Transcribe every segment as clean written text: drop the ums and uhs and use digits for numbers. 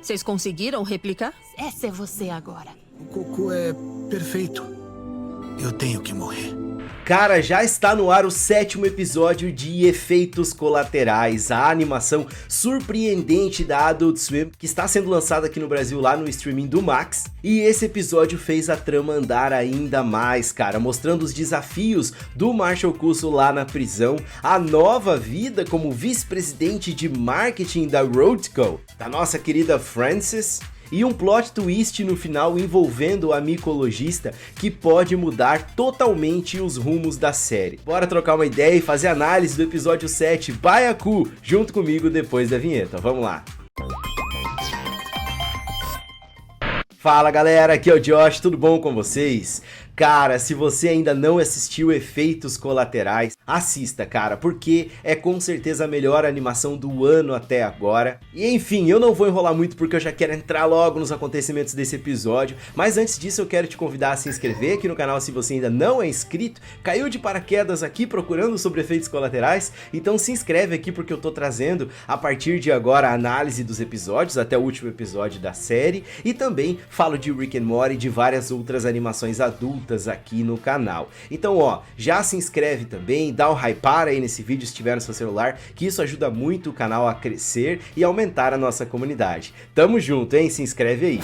Vocês conseguiram replicar? Essa é você agora. O cocô é perfeito. Eu tenho que morrer. Cara, já está no ar o 7º episódio de Efeitos Colaterais, a animação surpreendente da Adult Swim, que está sendo lançada aqui no Brasil lá no streaming do Max. E esse episódio fez a trama andar ainda mais, cara, mostrando os desafios do Marshall Cusso lá na prisão, a nova vida como vice-presidente de marketing da Roadco, da nossa querida Frances, e um plot twist no final envolvendo a micologista que pode mudar totalmente os rumos da série. Bora trocar uma ideia e fazer análise do episódio 7, Baiacu, junto comigo depois da vinheta. Vamos lá! Fala galera, aqui é o Josh, tudo bom com vocês? Cara, se você ainda não assistiu Efeitos Colaterais, assista, cara, porque é com certeza a melhor animação do ano até agora. E enfim, eu não vou enrolar muito porque eu já quero entrar logo nos acontecimentos desse episódio, mas antes disso eu quero te convidar a se inscrever aqui no canal se você ainda não é inscrito, caiu de paraquedas aqui procurando sobre Efeitos Colaterais, então se inscreve aqui porque eu tô trazendo a partir de agora a análise dos episódios até o último episódio da série, e também falo de Rick and Morty e de várias outras animações adultas aqui no canal. Então ó, já se inscreve também, dá um hypar aí nesse vídeo se tiver no seu celular, que isso ajuda muito o canal a crescer e aumentar a nossa comunidade. Tamo junto, hein? Se inscreve aí.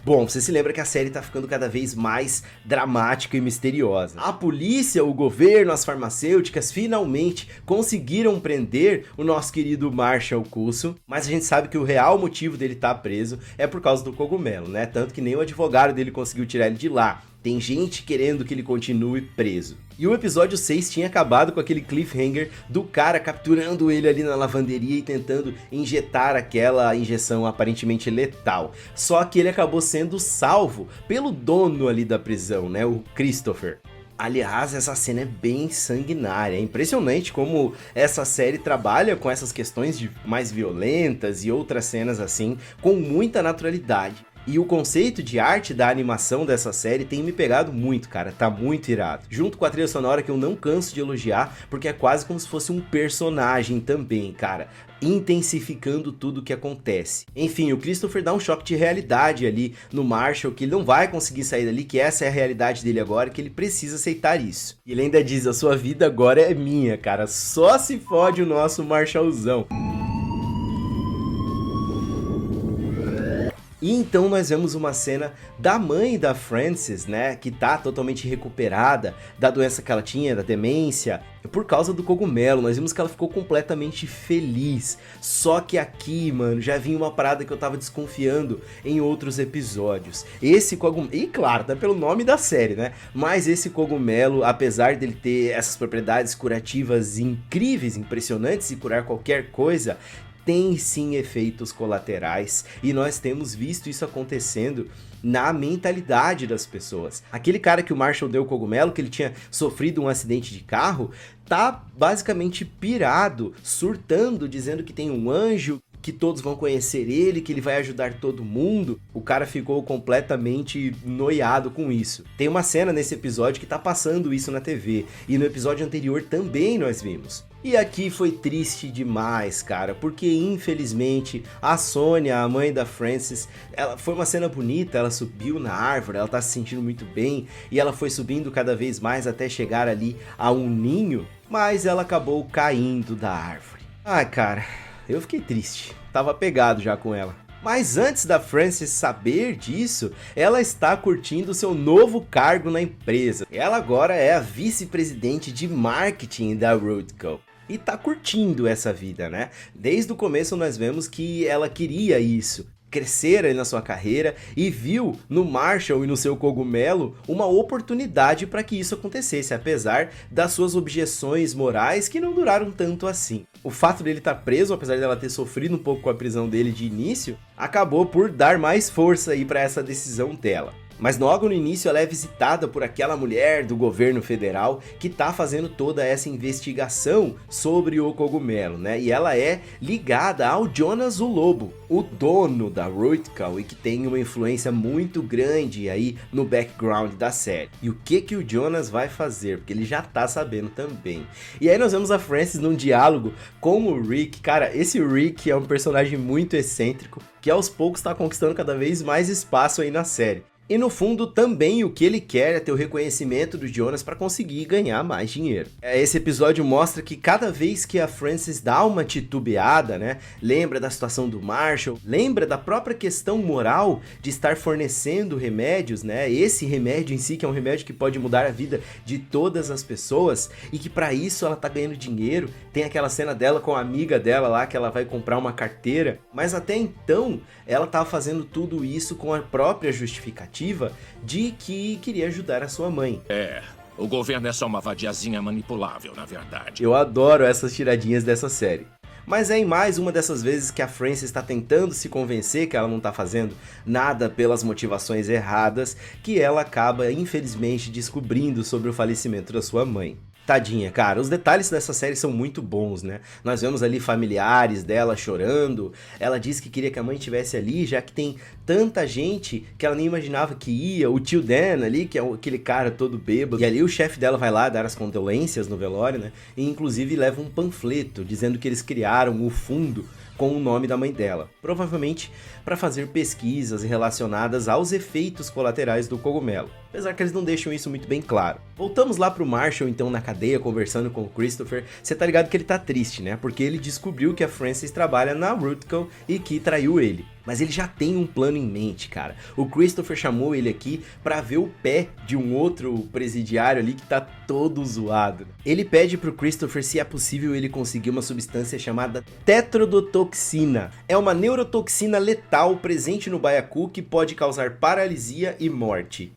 Bom, você se lembra que a série tá ficando cada vez mais dramática e misteriosa. A polícia, o governo, as farmacêuticas finalmente conseguiram prender o nosso querido Marshall Cusso, mas a gente sabe que o real motivo dele estar preso é por causa do cogumelo, né? Tanto que nem o advogado dele conseguiu tirar ele de lá. Tem gente querendo que ele continue preso. E o episódio 6 tinha acabado com aquele cliffhanger do cara capturando ele ali na lavanderia e tentando injetar aquela injeção aparentemente letal. Só que ele acabou sendo salvo pelo dono ali da prisão, né, o Christopher. Aliás, essa cena é bem sanguinária, é impressionante como essa série trabalha com essas questões mais violentas e outras cenas assim, com muita naturalidade. E o conceito de arte da animação dessa série tem me pegado muito, cara, tá muito irado. Junto com a trilha sonora que eu não canso de elogiar, porque é quase como se fosse um personagem também, cara, intensificando tudo o que acontece. Enfim, o Christopher dá um choque de realidade ali no Marshall, que ele não vai conseguir sair dali, que essa é a realidade dele agora, que ele precisa aceitar isso. E ele ainda diz, a sua vida agora é minha, cara, só se fode o nosso Marshallzão. E então nós vemos uma cena da mãe da Frances, né, que tá totalmente recuperada da doença que ela tinha, da demência, por causa do cogumelo. Nós vimos que ela ficou completamente feliz. Só que aqui, mano, já vinha uma parada que eu tava desconfiando em outros episódios. Esse cogumelo, e claro, tá pelo nome da série, né, mas esse cogumelo, apesar dele ter essas propriedades curativas incríveis, impressionantes e curar qualquer coisa, tem sim efeitos colaterais, e nós temos visto isso acontecendo na mentalidade das pessoas. Aquele cara que o Marshall deu o cogumelo, que ele tinha sofrido um acidente de carro, tá basicamente pirado, surtando, dizendo que tem um anjo, que todos vão conhecer ele, que ele vai ajudar todo mundo. O cara ficou completamente noiado com isso. Tem uma cena nesse episódio que tá passando isso na TV, e no episódio anterior também nós vimos. E aqui foi triste demais, cara, porque infelizmente a Sônia, a mãe da Frances, foi uma cena bonita, ela subiu na árvore, ela tá se sentindo muito bem, e ela foi subindo cada vez mais até chegar ali a um ninho, mas ela acabou caindo da árvore. Ai, cara, eu fiquei triste, tava pegado já com ela. Mas antes da Frances saber disso, ela está curtindo seu novo cargo na empresa. Ela agora é a vice-presidente de marketing da Roadco. E tá curtindo essa vida, né? Desde o começo nós vemos que ela queria isso, crescer aí na sua carreira, e viu no Marshall e no seu cogumelo uma oportunidade para que isso acontecesse, apesar das suas objeções morais que não duraram tanto assim. O fato dele estar preso, apesar dela ter sofrido um pouco com a prisão dele de início, acabou por dar mais força aí para essa decisão dela. Mas logo no início ela é visitada por aquela mulher do governo federal que tá fazendo toda essa investigação sobre o cogumelo, né? E ela é ligada ao Jonas o Lobo, o dono da Rutgers, e que tem uma influência muito grande aí no background da série. E o que o Jonas vai fazer? Porque ele já tá sabendo também. E aí nós vemos a Frances num diálogo com o Rick. Cara, esse Rick é um personagem muito excêntrico que aos poucos tá conquistando cada vez mais espaço aí na série. E no fundo também o que ele quer é ter o reconhecimento do Jonas para conseguir ganhar mais dinheiro. Esse episódio mostra que cada vez que a Frances dá uma titubeada, né, lembra da situação do Marshall, lembra da própria questão moral de estar fornecendo remédios, né, esse remédio em si que é um remédio que pode mudar a vida de todas as pessoas e que para isso ela tá ganhando dinheiro. Tem aquela cena dela com a amiga dela lá que ela vai comprar uma carteira, mas até então ela tava fazendo tudo isso com a própria justificativa de que queria ajudar a sua mãe. O governo é só uma vadiazinha manipulável, na verdade. Eu adoro essas tiradinhas dessa série. Mas é em mais uma dessas vezes que a Frances está tentando se convencer que ela não está fazendo nada pelas motivações erradas, que ela acaba, infelizmente, descobrindo sobre o falecimento da sua mãe. Tadinha, cara, os detalhes dessa série são muito bons, né? Nós vemos ali familiares dela chorando, ela disse que queria que a mãe estivesse ali, já que tem tanta gente que ela nem imaginava que ia, o tio Dan ali, que é aquele cara todo bêbado, e ali o chefe dela vai lá dar as condolências no velório, né? E inclusive leva um panfleto dizendo que eles criaram o fundo com o nome da mãe dela, provavelmente para fazer pesquisas relacionadas aos efeitos colaterais do cogumelo, apesar que eles não deixam isso muito bem claro. Voltamos lá pro Marshall então na cadeia conversando com o Christopher. Você tá ligado que ele tá triste, né? Porque ele descobriu que a Frances trabalha na Rutgers e que traiu ele. Mas ele já tem um plano em mente, cara. O Christopher chamou ele aqui pra ver o pé de um outro presidiário ali que tá todo zoado. Ele pede pro Christopher se é possível ele conseguir uma substância chamada tetrodotoxina. É uma neurotoxina letal presente no baiacu que pode causar paralisia e morte.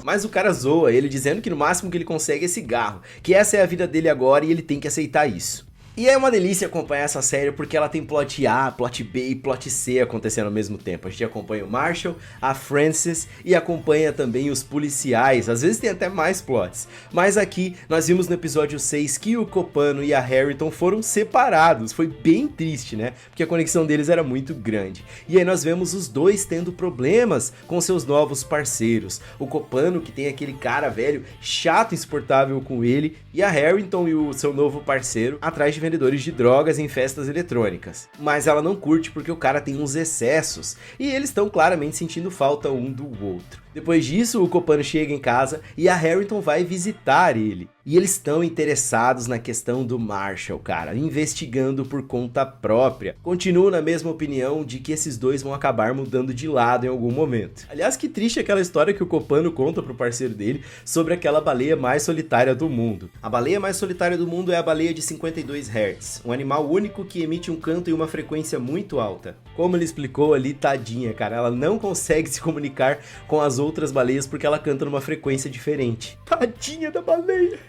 Mas o cara zoa ele dizendo que no máximo que ele consegue é cigarro, que essa é a vida dele agora e ele tem que aceitar isso. E é uma delícia acompanhar essa série porque ela tem plot A, plot B e plot C acontecendo ao mesmo tempo. A gente acompanha o Marshall, a Frances e acompanha também os policiais. Às vezes tem até mais plots. Mas aqui nós vimos no episódio 6 que o Copano e a Harrington foram separados. Foi bem triste, né? Porque a conexão deles era muito grande. E aí nós vemos os dois tendo problemas com seus novos parceiros. O Copano, que tem aquele cara velho, chato e insuportável com ele, e a Harrington e o seu novo parceiro atrás de vendedores de drogas em festas eletrônicas. Mas ela não curte porque o cara tem uns excessos e eles estão claramente sentindo falta um do outro. Depois disso, o Copano chega em casa e a Harrington vai visitar ele. E eles estão interessados na questão do Marshall, cara, investigando por conta própria. Continuo na mesma opinião de que esses dois vão acabar mudando de lado em algum momento. Aliás, que triste aquela história que o Copano conta pro parceiro dele sobre aquela baleia mais solitária do mundo. A baleia mais solitária do mundo é a baleia de 52 Hz, um animal único que emite um canto em uma frequência muito alta. Como ele explicou ali, tadinha, cara, ela não consegue se comunicar com as outras baleias porque ela canta numa frequência diferente. Tadinha da baleia!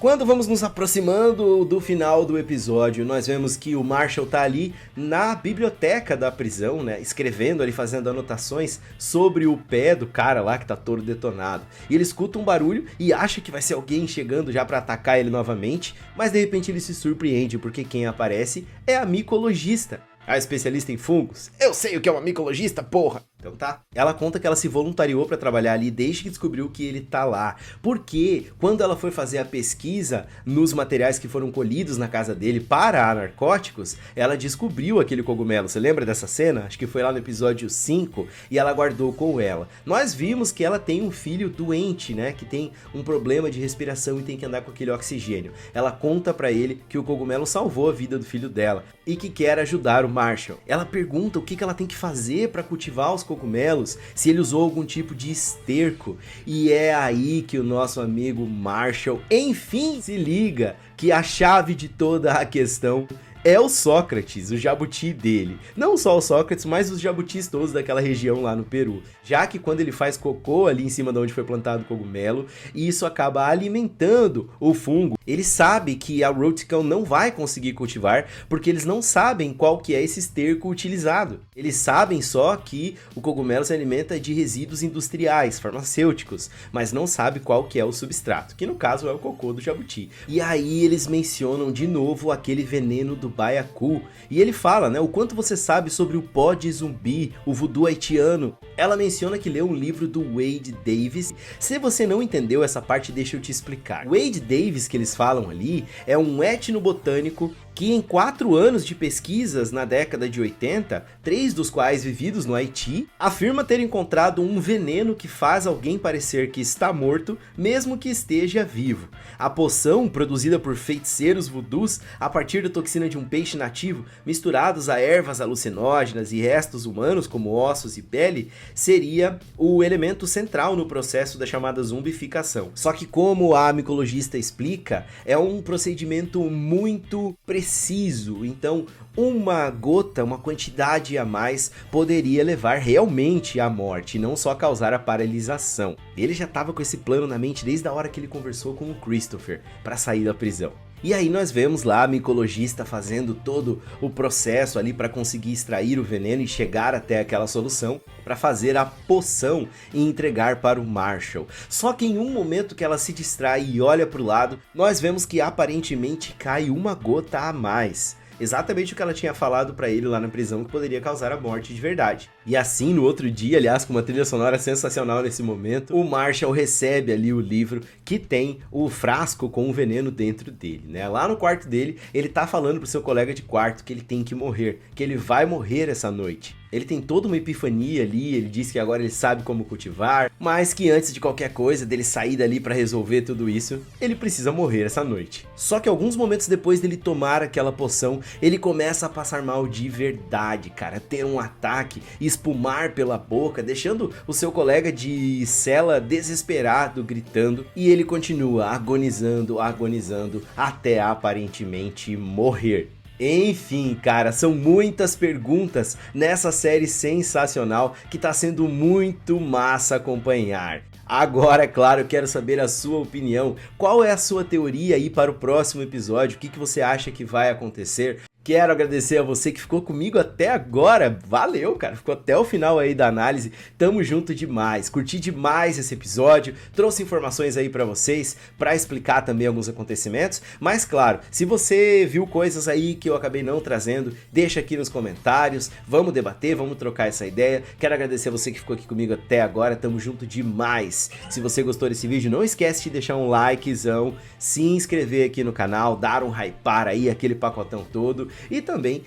Quando vamos nos aproximando do final do episódio, nós vemos que o Marshall tá ali na biblioteca da prisão, né, escrevendo ali, fazendo anotações sobre o pé do cara lá que tá todo detonado. E ele escuta um barulho e acha que vai ser alguém chegando já pra atacar ele novamente, mas de repente ele se surpreende porque quem aparece é a micologista. A especialista em fungos? Eu sei o que é uma micologista, porra! Então tá. Ela conta que ela se voluntariou pra trabalhar ali desde que descobriu que ele tá lá. Porque quando ela foi fazer a pesquisa nos materiais que foram colhidos na casa dele para narcóticos, ela descobriu aquele cogumelo. Você lembra dessa cena? Acho que foi lá no episódio 5 e ela guardou com ela. Nós vimos que ela tem um filho doente, né? Que tem um problema de respiração e tem que andar com aquele oxigênio. Ela conta pra ele que o cogumelo salvou a vida do filho dela e que quer ajudar o Marshall. Ela pergunta o que ela tem que fazer para cultivar os cogumelos, se ele usou algum tipo de esterco. E é aí que o nosso amigo Marshall, enfim, se liga que a chave de toda a questão é o Sócrates, o jabuti dele. Não só o Sócrates, mas os jabutis todos daquela região lá no Peru. Já que quando ele faz cocô ali em cima de onde foi plantado o cogumelo, isso acaba alimentando o fungo. Ele sabe que a Rotical não vai conseguir cultivar, porque eles não sabem qual que é esse esterco utilizado. Eles sabem só que o cogumelo se alimenta de resíduos industriais, farmacêuticos, mas não sabe qual que é o substrato, que no caso é o cocô do jabuti. E aí eles mencionam de novo aquele veneno do baiacu, e ele fala, né, o quanto você sabe sobre o pó de zumbi, o voodoo haitiano. Ela menciona que leu um livro do Wade Davis. Se você não entendeu essa parte, deixa eu te explicar. Wade Davis, que eles falam ali, é um etnobotânico que em 4 anos de pesquisas na década de 80, 3 dos quais vividos no Haiti, afirma ter encontrado um veneno que faz alguém parecer que está morto, mesmo que esteja vivo. A poção, produzida por feiticeiros voodoos a partir da toxina de um peixe nativo, misturados a ervas alucinógenas e restos humanos como ossos e pele, seria o elemento central no processo da chamada zumbificação. Só que, como a micologista explica, é um procedimento muito preciso, então uma gota, uma quantidade a mais poderia levar realmente à morte, não só causar a paralisação. Ele já estava com esse plano na mente desde a hora que ele conversou com o Christopher para sair da prisão. E aí nós vemos lá a micologista fazendo todo o processo ali para conseguir extrair o veneno e chegar até aquela solução para fazer a poção e entregar para o Marshall. Só que em um momento que ela se distrai e olha para o lado, nós vemos que aparentemente cai uma gota a mais. Exatamente o que ela tinha falado pra ele lá na prisão, que poderia causar a morte de verdade. E assim, no outro dia, aliás, com uma trilha sonora sensacional nesse momento, o Marshall recebe ali o livro que tem o frasco com o veneno dentro dele, né? Lá no quarto dele, ele tá falando pro seu colega de quarto que ele tem que morrer, que ele vai morrer essa noite. Ele tem toda uma epifania ali, ele diz que agora ele sabe como cultivar, mas que antes de qualquer coisa, dele sair dali pra resolver tudo isso, ele precisa morrer essa noite. Só que alguns momentos depois dele tomar aquela poção, ele começa a passar mal de verdade, cara, ter um ataque, espumar pela boca, deixando o seu colega de cela desesperado, gritando, e ele continua agonizando, agonizando, até aparentemente morrer. Enfim, cara, são muitas perguntas nessa série sensacional que tá sendo muito massa acompanhar. Agora, é claro, eu quero saber a sua opinião. Qual é a sua teoria aí para o próximo episódio? O que você acha que vai acontecer? Quero agradecer a você que ficou comigo até agora, valeu cara, ficou até o final aí da análise, tamo junto demais, curti demais esse episódio, trouxe informações aí pra vocês, pra explicar também alguns acontecimentos, mas claro, se você viu coisas aí que eu acabei não trazendo, deixa aqui nos comentários, vamos debater, vamos trocar essa ideia, quero agradecer a você que ficou aqui comigo até agora, tamo junto demais. Se você gostou desse vídeo, não esquece de deixar um likezão, se inscrever aqui no canal, dar um hypar aí, aquele pacotão todo, e também,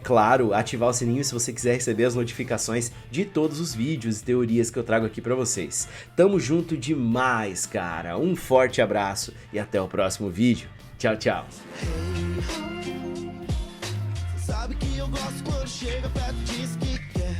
claro, ativar o sininho se você quiser receber as notificações de todos os vídeos e teorias que eu trago aqui pra vocês. Tamo junto demais, cara. Um forte abraço e até o próximo vídeo. Tchau, tchau. Sabe que eu gosto quando chega perto, diz que quer.